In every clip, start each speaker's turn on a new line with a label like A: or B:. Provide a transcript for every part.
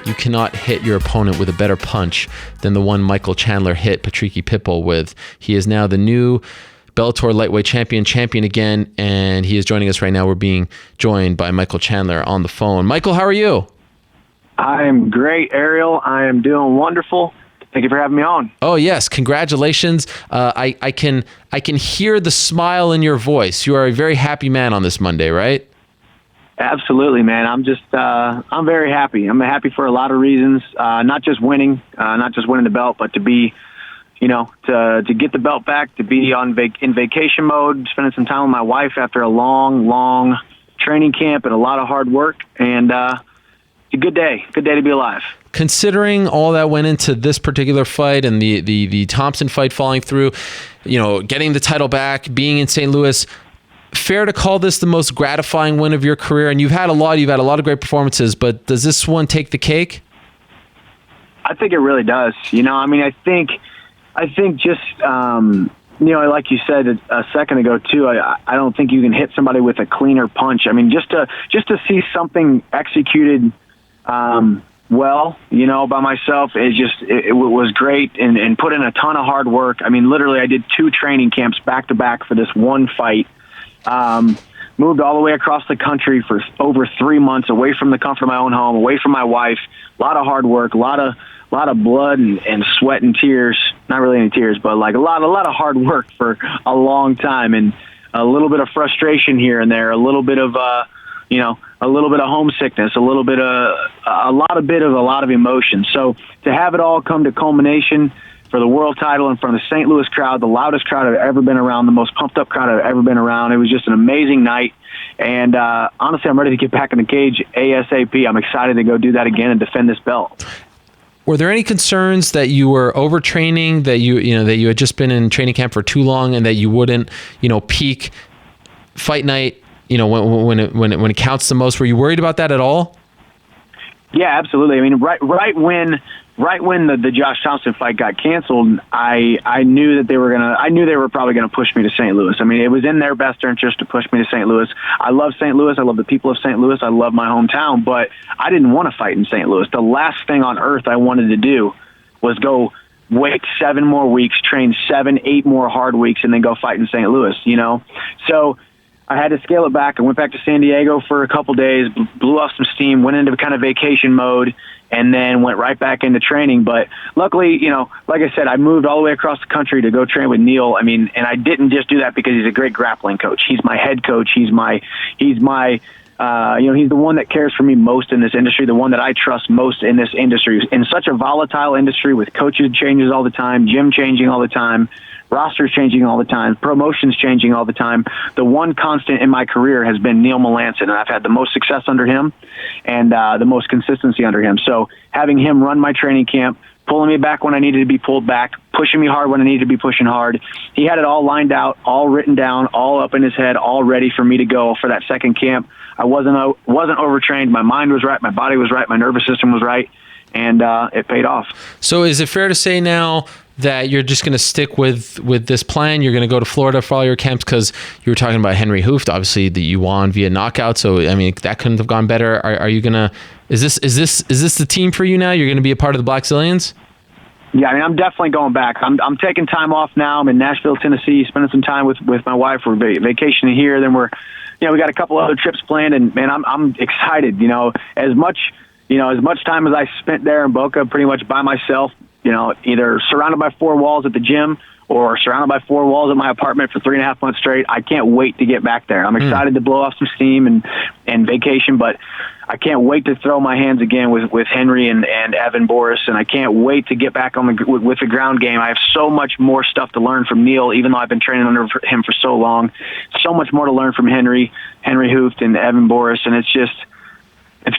A: you cannot hit your opponent with a better punch than the one Michael Chandler hit Patricky Pitbull with. He is now the new Bellator lightweight champion again, and he is joining us right now. We're being joined by Michael Chandler on the phone. Michael, how are you?
B: I am great, Ariel. I am doing wonderful. Thank you for having me on.
A: Oh yes, congratulations! I can hear the smile in your voice. You are a very happy man on this Monday, right?
B: Absolutely, man. I'm very happy. I'm happy for a lot of reasons. Not just winning the belt, but to be, to get the belt back, to be in vacation mode, spending some time with my wife after a long training camp and a lot of hard work, and it's a good day to be alive.
A: Considering all that went into this particular fight and the Thompson fight falling through, getting the title back, being in St. Louis, fair to call this the most gratifying win of your career? And you've had a lot of great performances, but does this one take the cake?
B: I think it really does. I think just, like you said a second ago too, I don't think you can hit somebody with a cleaner punch. I mean, just to see something executed, by myself it was great and put in a ton of hard work. I mean, literally I did 2 training camps back to back for this one fight. Moved all the way across the country for over 3 months, away from the comfort of my own home, away from my wife. A lot of hard work, a lot of blood and sweat and tears. Not really any tears, but like a lot of hard work for a long time, and a little bit of frustration here and there, a little bit of a little bit of homesickness, a lot of emotion. So to have it all come to culmination for the world title in front of the St. Louis crowd, the loudest crowd I've ever been around, the most pumped up crowd I've ever been around. It was just an amazing night. And honestly, I'm ready to get back in the cage ASAP. I'm excited to go do that again and defend this belt.
A: Were there any concerns that you were overtraining, that you had just been in training camp for too long, and that you wouldn't, peak fight night, when it counts the most? Were you worried about that at all? Yeah,
B: absolutely. I mean, right when the Josh Thompson fight got canceled, I knew that they were probably gonna push me to St. Louis. I mean, it was in their best interest to push me to St. Louis. I love St. Louis. I love the people of St. Louis. I love my hometown, but I didn't want to fight in St. Louis. The last thing on earth I wanted to do was go wait 7 more weeks, train 7, 8 more hard weeks, and then go fight in St. Louis. So I had to scale it back. I went back to San Diego for a couple days, blew off some steam, went into kind of vacation mode, and then went right back into training. But luckily, like I said, I moved all the way across the country to go train with Neil. I mean, and I didn't just do that because he's a great grappling coach. He's my head coach. He's the one that cares for me most in this industry, the one that I trust most in this industry. In such a volatile industry with coaches changes all the time, gym changing all the time, rosters changing all the time, promotions changing all the time. The one constant in my career has been Neil Melanson, and I've had the most success under him and the most consistency under him. So having him run my training camp, pulling me back when I needed to be pulled back, pushing me hard when I needed to be pushing hard. He had it all lined out, all written down, all up in his head, all ready for me to go for that second camp. I wasn't overtrained. My mind was right. My body was right. My nervous system was right. And it paid off.
A: So is it fair to say now that you're just going to stick with this plan? You're going to go to Florida for all your camps, because you were talking about Henry Hooft, obviously, that you won via knockout. So I mean, that couldn't have gone better. Are you gonna? Is this the team for you now? You're going to be a part of the Black Zillions?
B: Yeah, I mean, I'm definitely going back. I'm taking time off now. I'm in Nashville, Tennessee, spending some time with my wife. We're vacationing here. Then we got a couple other trips planned, and man, I'm excited. As much time as I spent there in Boca, pretty much by myself. Either surrounded by 4 walls at the gym or surrounded by 4 walls at my apartment for 3.5 months straight. I can't wait to get back there. I'm excited to blow off some steam and vacation, but I can't wait to throw my hands again with Henry and Evan Boris, and I can't wait to get back on with the ground game. I have so much more stuff to learn from Neil, even though I've been training under him for so long. So much more to learn from Henry Hooft, and Evan Boris, and it's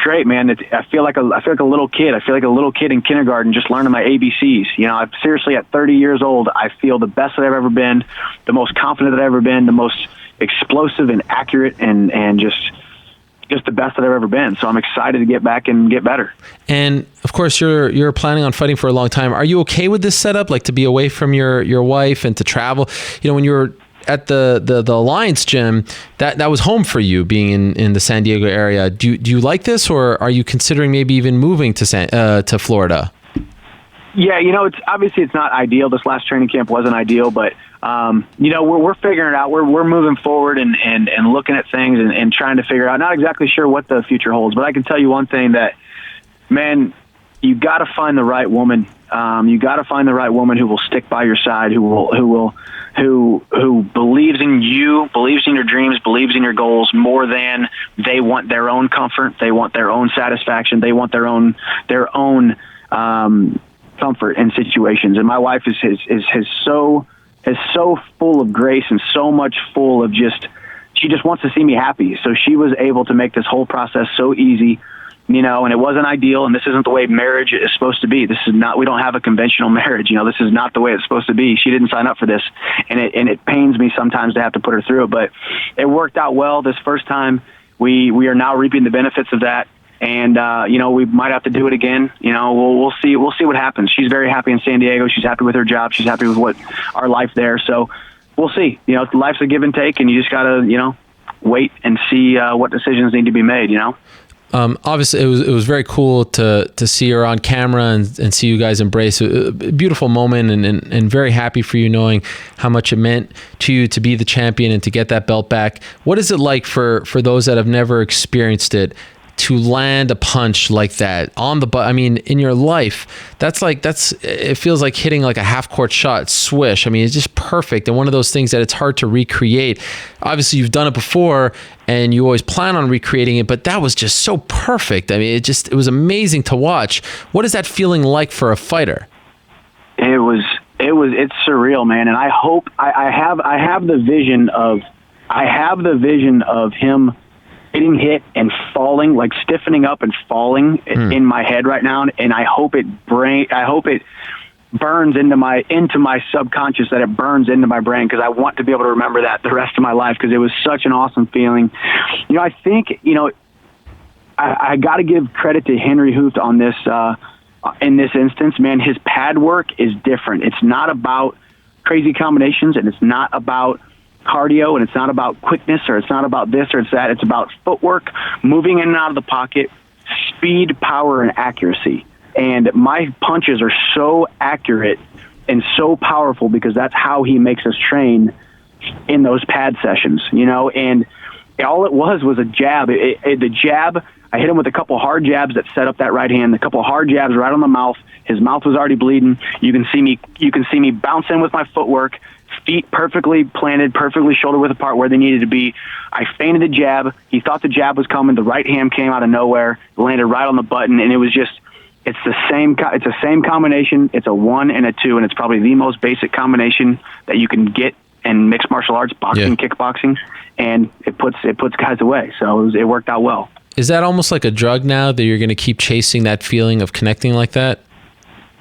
B: great, man. I feel like a little kid. I feel like a little kid in kindergarten just learning my ABCs. I'm seriously, at 30 years old, I feel the best that I've ever been, the most confident that I've ever been, the most explosive and accurate, and just the best that I've ever been. So I'm excited to get back and get better.
A: And of course, you're planning on fighting for a long time. Are you okay with this setup, like to be away from your wife and to travel? When you were at the Alliance gym, that was home for you, being in the San Diego area. Do you like this, or are you considering maybe even moving to Florida?
B: Yeah, it's not ideal. This last training camp wasn't ideal, but we're figuring it out. We're moving forward and looking at things and trying to figure out. Not exactly sure what the future holds, but I can tell you one thing, that, man, you got to find the right woman. You got to find the right woman who will stick by your side, who believes in you, believes in your dreams, believes in your goals more than they want their own comfort. They want their own satisfaction. They want their own comfort in situations. And my wife is so full of grace and so much full of she just wants to see me happy. So she was able to make this whole process so easy, and it wasn't ideal. And this isn't the way marriage is supposed to be. We don't have a conventional marriage. This is not the way it's supposed to be. She didn't sign up for this, and it pains me sometimes to have to put her through it, but it worked out well this first time. We are now reaping the benefits of that. And, we might have to do it again. We'll see what happens. She's very happy in San Diego. She's happy with her job. She's happy with our life there. So we'll see. Life's a give and take, and you just got to, wait and see what decisions need to be made,
A: Obviously, it was very cool to see her on camera and see you guys embrace a beautiful moment, and very happy for you, knowing how much it meant to you to be the champion and to get that belt back. What is it like for those that have never experienced it, to land a punch like that on the butt? I mean, in your life, it feels like hitting like a half-court shot, swish. I mean, it's just perfect, and one of those things that it's hard to recreate. Obviously, you've done it before, and you always plan on recreating it, but that was just so perfect. I mean, it was amazing to watch. What is that feeling like for a fighter? It's surreal, man, and I hope I have the vision of him getting hit and falling, like stiffening up and falling in my head right now, and I hope it burns into my subconscious, that it burns into my brain, because I want to be able to remember that the rest of my life, because it was such an awesome feeling. I think I got to give credit to Henry Hooft on this in this instance. Man, his pad work is different. It's not about crazy combinations, and it's not about cardio, and it's not about quickness, or it's not about this or it's that. It's about footwork, moving in and out of the pocket, speed, power, and accuracy. And my punches are so accurate and so powerful because that's how he makes us train in those pad sessions, and all it was a jab. The jab, I hit him with a couple hard jabs that set up that right hand, a couple hard jabs right on the mouth. His mouth was already bleeding. You can see me bounce in with my footwork, feet perfectly planted, perfectly shoulder width apart where they needed to be. I feinted the jab. He thought the jab was coming. The right hand came out of nowhere, landed right on the button, and it's the same combination. It's a 1 and a 2, and it's probably the most basic combination that you can get in mixed martial arts, boxing, kickboxing, and it puts guys away. So it worked out well. Is that almost like a drug now, that you're going to keep chasing that feeling of connecting like that?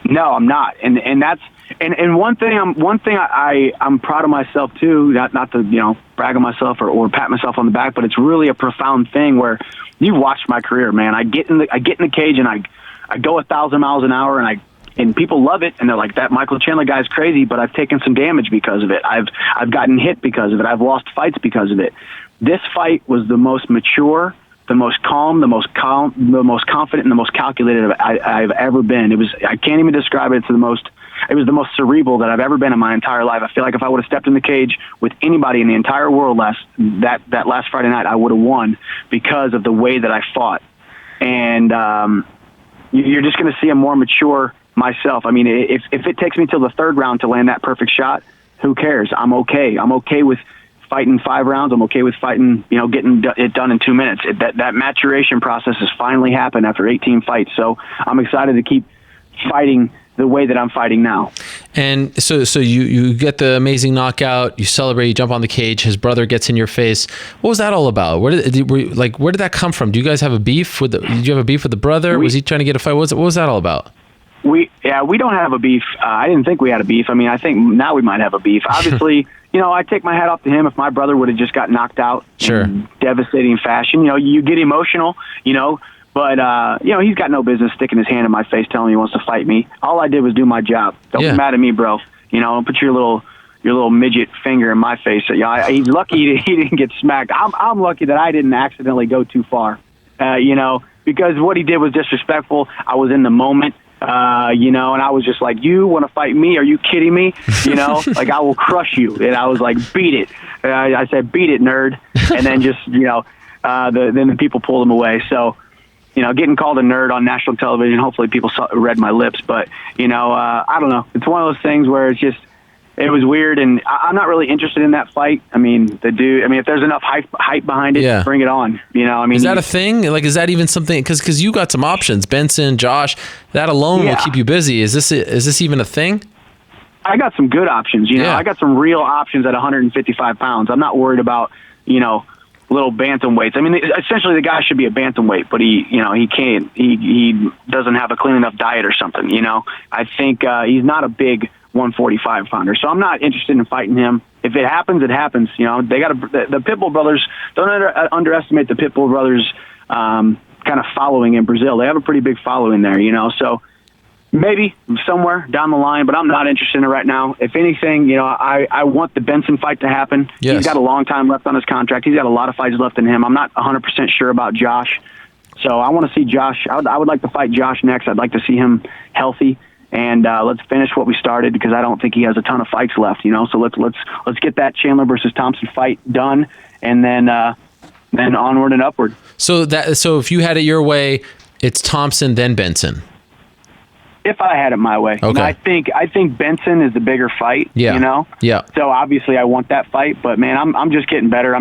B: No, I'm not, and that's. And one thing I'm proud of myself too, not to brag on myself or pat myself on the back, but it's really a profound thing where you've watched my career, man. I get in the cage and I go 1,000 miles an hour, and people love it, and they're like, that Michael Chandler guy's crazy, but I've taken some damage because of it. I've gotten hit because of it. I've lost fights because of it. This fight was the most mature, the most calm, the most confident, and the most calculated I've ever been. I can't even describe it. It was the most cerebral that I've ever been in my entire life. I feel like if I would have stepped in the cage with anybody in the entire world that last Friday night, I would have won because of the way that I fought. And you're just going to see a more mature myself. I mean, if it takes me till the third round to land that perfect shot, who cares? I'm okay. I'm okay with fighting 5 rounds. I'm okay with fighting, getting it done in 2 minutes. That maturation process has finally happened after 18 fights. So I'm excited to keep fighting the way that I'm fighting now.
A: And so you get the amazing knockout, you celebrate, you jump on the cage, his brother gets in your face. What was that all about? Where did that come from? Do you guys have a beef did you have a beef with the brother? Was he trying to get a fight? What was that all about?
B: We don't have a beef. I didn't think we had a beef. I mean, I think now we might have a beef. Obviously, I take my hat off to him. If my brother would have just got knocked out in devastating fashion, you get emotional, but, he's got no business sticking his hand in my face telling me he wants to fight me. All I did was do my job. Don't be mad at me, bro. Don't put your your little midget finger in my face. You know, he's lucky he didn't get smacked. I'm lucky that I didn't accidentally go too far, you know, because what he did was disrespectful. I was in the moment, you know, and I was just like, you want to fight me? Are you kidding me? You know, like, I will crush you. And I was like, beat it. I said, beat it, nerd. And then just, you know, then the people pulled him away. So, you know, getting called a nerd on national television, hopefully people read my lips. But, you know, I don't know. It's one of those things where it's just, it was weird, and I'm not really interested in that fight. I mean, if there's enough hype behind it, bring it on. You know, I mean,
A: is that a thing? Like, is that even something? Because you got some options, Benson, Josh. That alone will keep you busy. Is this even a thing?
B: I got some good options. You know, I got some real options at 155 pounds. I'm not worried about, you know, little bantamweights. I mean, essentially the guy should be a bantamweight, but he can't. He doesn't have a clean enough diet or something. You know, I think he's not a big 145 pounder, so I'm not interested in fighting him. If it happens, it happens. You know, they got the Pitbull brothers. Don't underestimate the Pitbull brothers' kind of following in Brazil. They have a pretty big following there. You know, so maybe somewhere down the line, but I'm not interested in it right now. If anything, you know, I want the Benson fight to happen.
A: Yes.
B: He's got a long time left on his contract. He's got a lot of fights left in him. I'm not 100% sure about Josh, so I want to see Josh. I would like to fight Josh next. I'd like to see him healthy. And let's finish what we started, because I don't think he has a ton of fights left, you know. So let's get that Chandler versus Thompson fight done, and then onward and upward. So
A: if you had it your way, it's Thompson then Benson.
B: If I had it my way,
A: okay.
B: I think Benson is the bigger fight.
A: Yeah.
B: You know.
A: Yeah. So
B: obviously I want that fight, but man, I'm just getting better.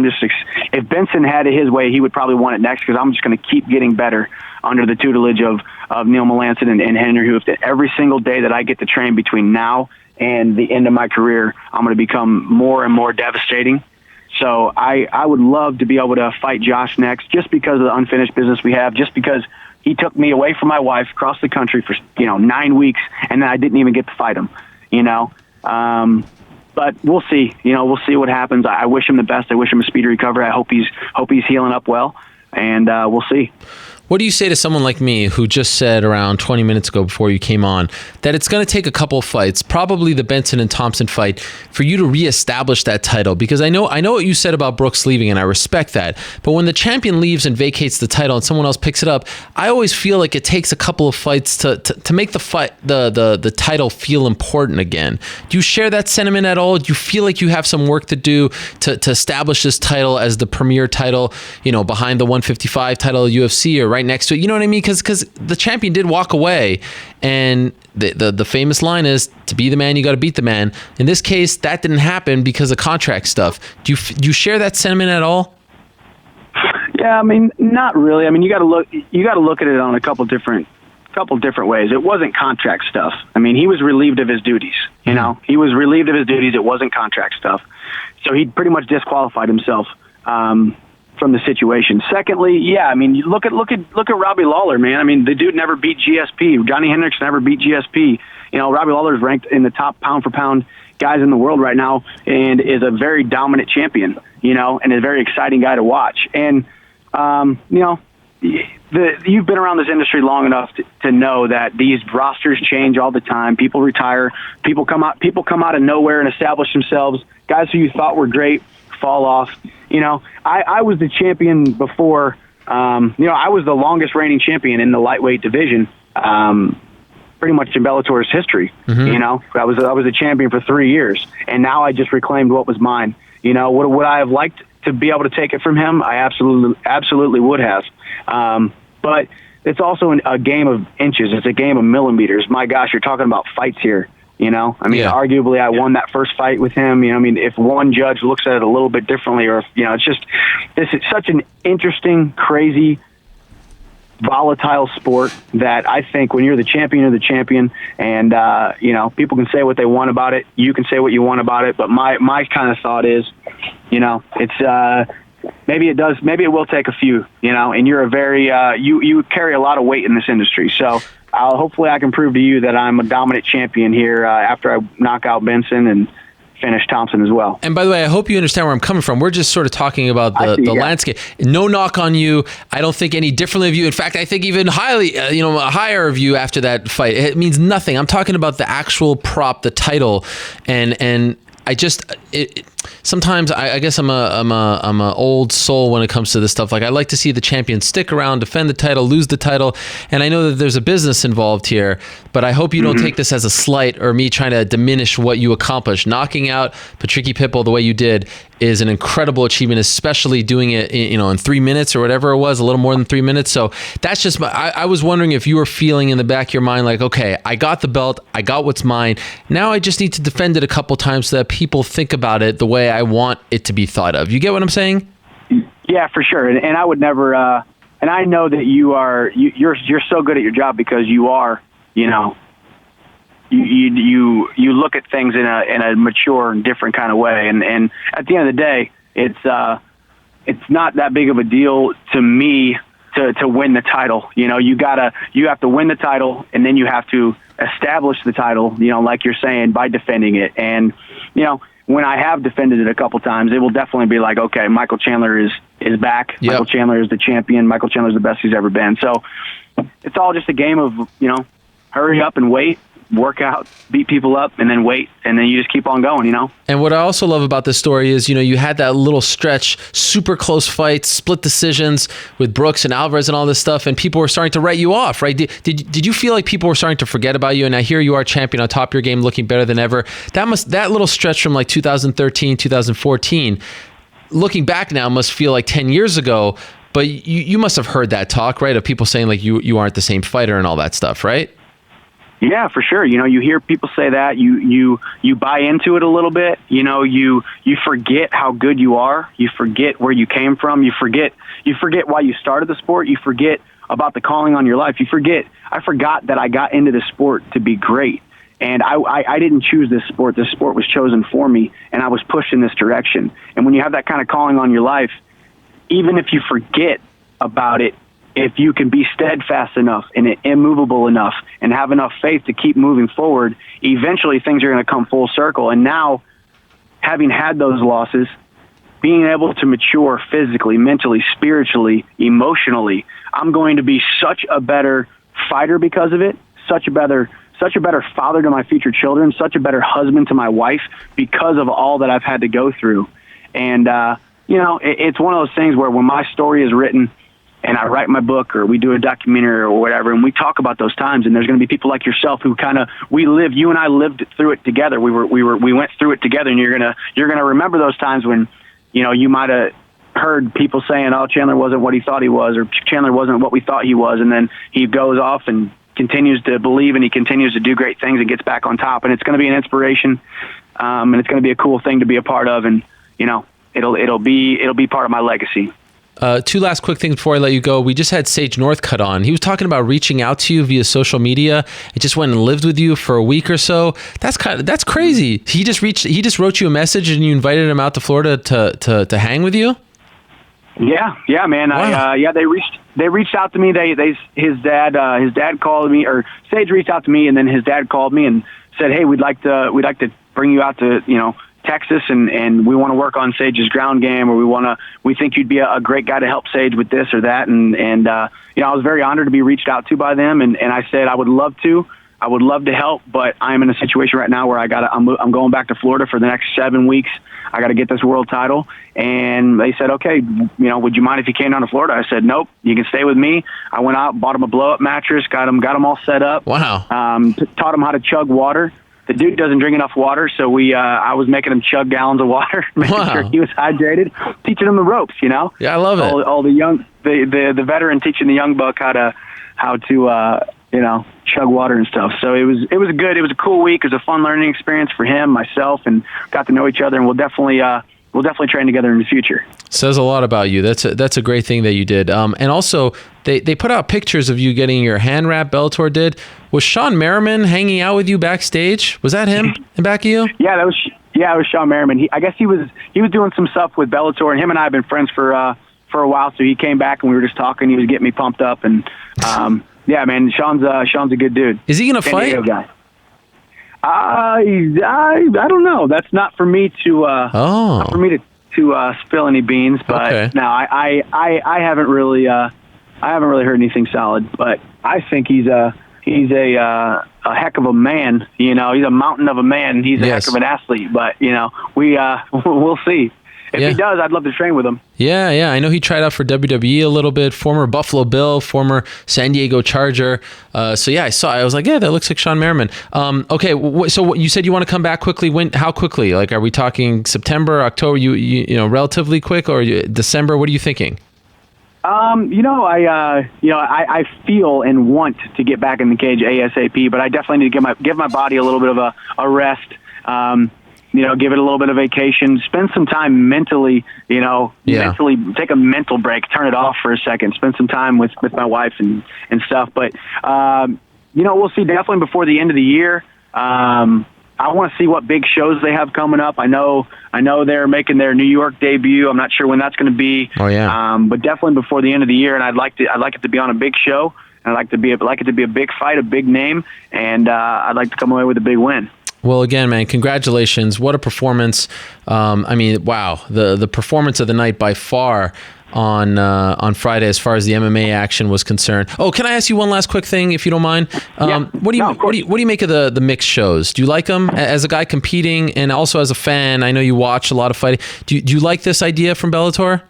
B: If Benson had it his way, he would probably want it next, because I'm just going to keep getting better under the tutelage of Neil Melanson and Henry Hooft. Every single day that I get to train between now and the end of my career, I'm going to become more and more devastating. So I would love to be able to fight Josh next, just because of the unfinished business we have, just because he took me away from my wife across the country for 9 weeks, and then I didn't even get to fight him. You know, but we'll see. You know, we'll see what happens. I wish him the best. I wish him a speedy recovery. I hope he's healing up well, and we'll see.
A: What do you say to someone like me who just said around 20 minutes ago before you came on that it's going to take a couple of fights, probably the Benson and Thompson fight, for you to reestablish that title? Because I know what you said about Brooks leaving, and I respect that. But when the champion leaves and vacates the title and someone else picks it up, I always feel like it takes a couple of fights to make the fight the title feel important again. Do you share that sentiment at all? Do you feel like you have some work to do to establish this title as the premier title, you know, behind the 155 title of UFC or right next to it? You know what I mean? Because the champion did walk away, and the famous line is, to be the man, you got to beat the man. In this case, that didn't happen because of contract stuff. Do you share that sentiment at all?
B: Yeah, I mean, not really. I mean, you got to look at it on a couple different ways. It wasn't contract stuff. I mean, he was relieved of his duties. You know, he was relieved of his duties. It wasn't contract stuff. So he pretty much disqualified himself from the situation. Secondly, yeah, I mean, you look at Robbie Lawler, man. I mean, the dude never beat GSP. Johnny Hendricks never beat GSP. You know, Robbie Lawler is ranked in the top pound for pound guys in the world right now, and is a very dominant champion. You know, and a very exciting guy to watch. And you know, you've been around this industry long enough to know that these rosters change all the time. People retire. People come out of nowhere and establish themselves. Guys who you thought were great fall off. You know, I was the champion before. You know, I was the longest reigning champion in the lightweight division, pretty much in Bellator's history. Mm-hmm. You know, I was a champion for 3 years, and now I just reclaimed what was mine. You know, would I have liked to be able to take it from him? I absolutely would have. But it's also a game of inches. It's a game of millimeters. My gosh, you're talking about fights here. You know, I mean, arguably I won that first fight with him. You know, I mean, if one judge looks at it a little bit differently, or if, you know, this is such an interesting, crazy, volatile sport that I think when you're the champion, you're the champion. And, you know, people can say what they want about it. You can say what you want about it. But my kind of thought is, you know, it's, maybe it will take a few, you know, and you're a very, you carry a lot of weight in this industry. So hopefully I can prove to you that I'm a dominant champion here after I knock out Benson and finish Thompson as well. And
A: by the way, I hope you understand where I'm coming from. We're just sort of talking about the landscape. No knock on you. I don't think any differently of you. In fact, I think even highly, higher of you after that fight. It means nothing. I'm talking about the actual prop, the title, and sometimes I guess I'm a old soul when it comes to this stuff. Like, I like to see the champion stick around, defend the title, lose the title, and I know that there's a business involved here, but I hope you don't take this as a slight or me trying to diminish what you accomplished. Knocking out Patricky Pitbull the way you did is an incredible achievement, especially doing it in 3 minutes or whatever it was, a little more than 3 minutes. So that's just I was wondering if you were feeling in the back of your mind like, okay, I got the belt, I got what's mine, now I just need to defend it a couple times so that people think about it the way I want it to be thought of. You get what I'm saying?
B: Yeah, for sure. And I would never and I know that you're so good at your job because you are, you look at things in a mature and different kind of way, and at the end of the day, it's not that big of a deal to me to win the title. You have to win the title, and then you have to establish the title, like you're saying, by defending it. And when I have defended it a couple times, it will definitely be like, okay, Michael Chandler is back. Yep. Michael Chandler is the champion. Michael Chandler is the best he's ever been. So it's all just a game of hurry up and wait, work out, beat people up, and then wait, and then you just keep on going,
A: And what I also love about this story is, you had that little stretch, super close fights, split decisions with Brooks and Alvarez and all this stuff, and people were starting to write you off, right? Did you feel like people were starting to forget about you? And now here you are, champion, on top of your game, looking better than ever. That little stretch from like 2013, 2014, looking back now, must feel like 10 years ago, but you must have heard that talk, right? Of people saying like you aren't the same fighter and all that stuff, right?
B: Yeah, for sure. You hear people say that. You buy into it a little bit. You forget how good you are. You forget where you came from. You forget why you started the sport. You forget about the calling on your life. I forgot that I got into this sport to be great. And I didn't choose this sport. This sport was chosen for me, and I was pushed in this direction. And when you have that kind of calling on your life, even if you forget about it, if you can be steadfast enough and immovable enough and have enough faith to keep moving forward, eventually things are going to come full circle. And now, having had those losses, being able to mature physically, mentally, spiritually, emotionally, I'm going to be such a better fighter because of it, such a better father to my future children, such a better husband to my wife because of all that I've had to go through. And, it's one of those things where when my story is written, and I write my book or we do a documentary or whatever, and we talk about those times, and there's going to be people like yourself who you and I lived through it together. We went through it together, and you're going to remember those times when, you might have heard people saying, oh, Chandler wasn't what he thought he was, or Chandler wasn't what we thought he was. And then he goes off and continues to believe, and he continues to do great things and gets back on top. And it's going to be an inspiration. And it's going to be a cool thing to be a part of. And, it'll be part of my legacy.
A: Two last quick things before I let you go. We just had Sage Northcutt on. He was talking about reaching out to you via social media. He just went and lived with you for a week or so. That's crazy. He just wrote you a message and you invited him out to Florida to hang with you?
B: Yeah, man.
A: Wow.
B: They reached out to me. His dad called me, or Sage reached out to me, and then his dad called me and said, "Hey, we'd like to bring you out to Texas, and we want to work on Sage's ground game, or we think you'd be a great guy to help Sage with this or that." And I was very honored to be reached out to by them, and I said I would love to help, but I'm in a situation right now where I'm going back to Florida for the next 7 weeks. I got to get this world title. And they said, okay, would you mind if you came down to Florida? I said, nope, you can stay with me. I went out, bought him a blow-up mattress, got him all set up.
A: Wow.
B: Taught him how to chug water. The dude doesn't drink enough water, so I was making him chug gallons of water, making sure he was hydrated, teaching him the ropes, Yeah,
A: I love it.
B: All the veteran teaching the young buck how to chug water and stuff. So it was good. It was a cool week. It was a fun learning experience for him, myself, and got to know each other. And we'll definitely train together in the future.
A: Says a lot about you. That's a great thing that you did. And also they put out pictures of you getting your hand wrap. Bellator did. Was Shawne Merriman hanging out with you backstage? Was that him in back of you?
B: Yeah, it was Shawne Merriman. I guess he was doing some stuff with Bellator, and him and I have been friends for a while. So he came back and we were just talking. He was getting me pumped up, and yeah, man, Shawne's a good dude.
A: Is he gonna fight?
B: Guy. I don't know. That's not for me to spill any beans. But
A: okay.
B: No, I haven't really heard anything solid. But I think he's a a heck of a man. He's a mountain of a man. He's a heck of an athlete. But we'll see. If he does, I'd love to train with him.
A: Yeah. I know he tried out for WWE a little bit. Former Buffalo Bill, former San Diego Charger. I was like, yeah, that looks like Shawne Merriman. Okay, so you said you want to come back quickly. When? How quickly? Like, are we talking September, October? You relatively quick, or December? What are you thinking?
B: I feel and want to get back in the cage ASAP, but I definitely need to give my body a little bit of a rest. Give it a little bit of vacation, spend some time mentally, mentally take a mental break, turn it off for a second, spend some time with my wife and stuff. But, we'll see definitely before the end of the year. I want to see what big shows they have coming up. I know they're making their New York debut. I'm not sure when that's going to be.
A: Oh yeah.
B: But definitely before the end of the year, and I'd like it to be on a big show. And I'd like it to be a big fight, a big name, and I'd like to come away with a big win.
A: Well, again, man, congratulations. What a performance. Wow. The performance of the night by far on Friday as far as the MMA action was concerned. Oh, can I ask you one last quick thing, if you don't mind? What do you make of the mixed shows? Do you like them as a guy competing and also as a fan? I know you watch a lot of fighting. Do you like this idea from Bellator?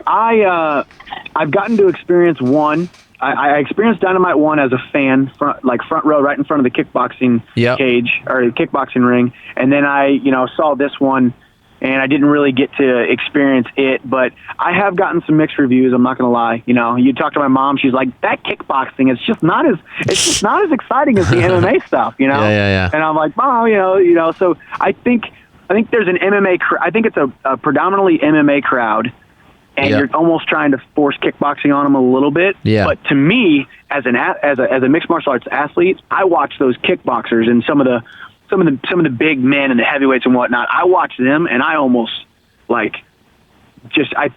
B: I've gotten to experience one. I experienced Dynamite 1 as a fan, front row, right in front of the kickboxing cage or the kickboxing ring. And then I, saw this one, and I didn't really get to experience it. But I have gotten some mixed reviews. I'm not going to lie. You talk to my mom, she's like, that kickboxing is just not as exciting as the MMA stuff.
A: Yeah.
B: And I'm like, Mom, So I think there's an MMA. I think it's a predominantly MMA crowd. And you're almost trying to force kickboxing on them a little bit. Yeah. But to me, as a mixed martial arts athlete, I watch those kickboxers and some of the big men and the heavyweights and whatnot. I watch them, and I almost I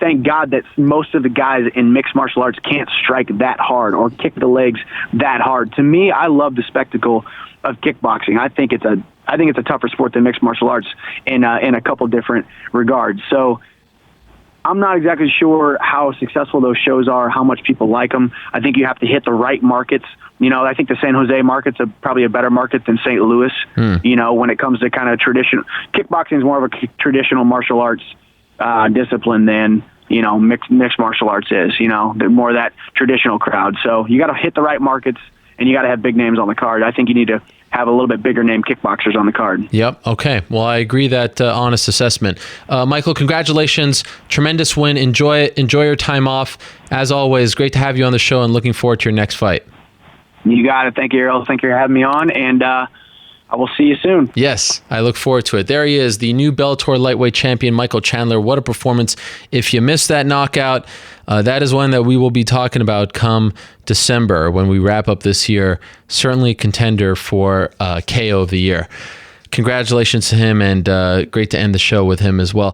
B: thank God that most of the guys in mixed martial arts can't strike that hard or kick the legs that hard. To me, I love the spectacle of kickboxing. I think it's a tougher sport than mixed martial arts in a couple different regards. So I'm not exactly sure how successful those shows are, how much people like them. I think you have to hit the right markets. I think the San Jose market's probably a better market than St. Louis, when it comes to kind of traditional. Kickboxing is more of a traditional martial arts discipline than, mixed martial arts is. They're more that traditional crowd. So you got to hit the right markets, and you got to have big names on the card. I think you need to have a little bit bigger name kickboxers on the card.
A: Yep. Okay. Well, I agree that honest assessment. Michael, congratulations. Tremendous win. Enjoy it. Enjoy your time off. As always, great to have you on the show and looking forward to your next fight.
B: You got it. Thank you, Errol. Thank you for having me on, and I will see you soon.
A: Yes, I look forward to it. There he is, the new Bellator lightweight champion, Michael Chandler. What a performance. If you missed that knockout, that is one that we will be talking about come December when we wrap up this year. Certainly contender for KO of the year. Congratulations to him, and great to end the show with him as well.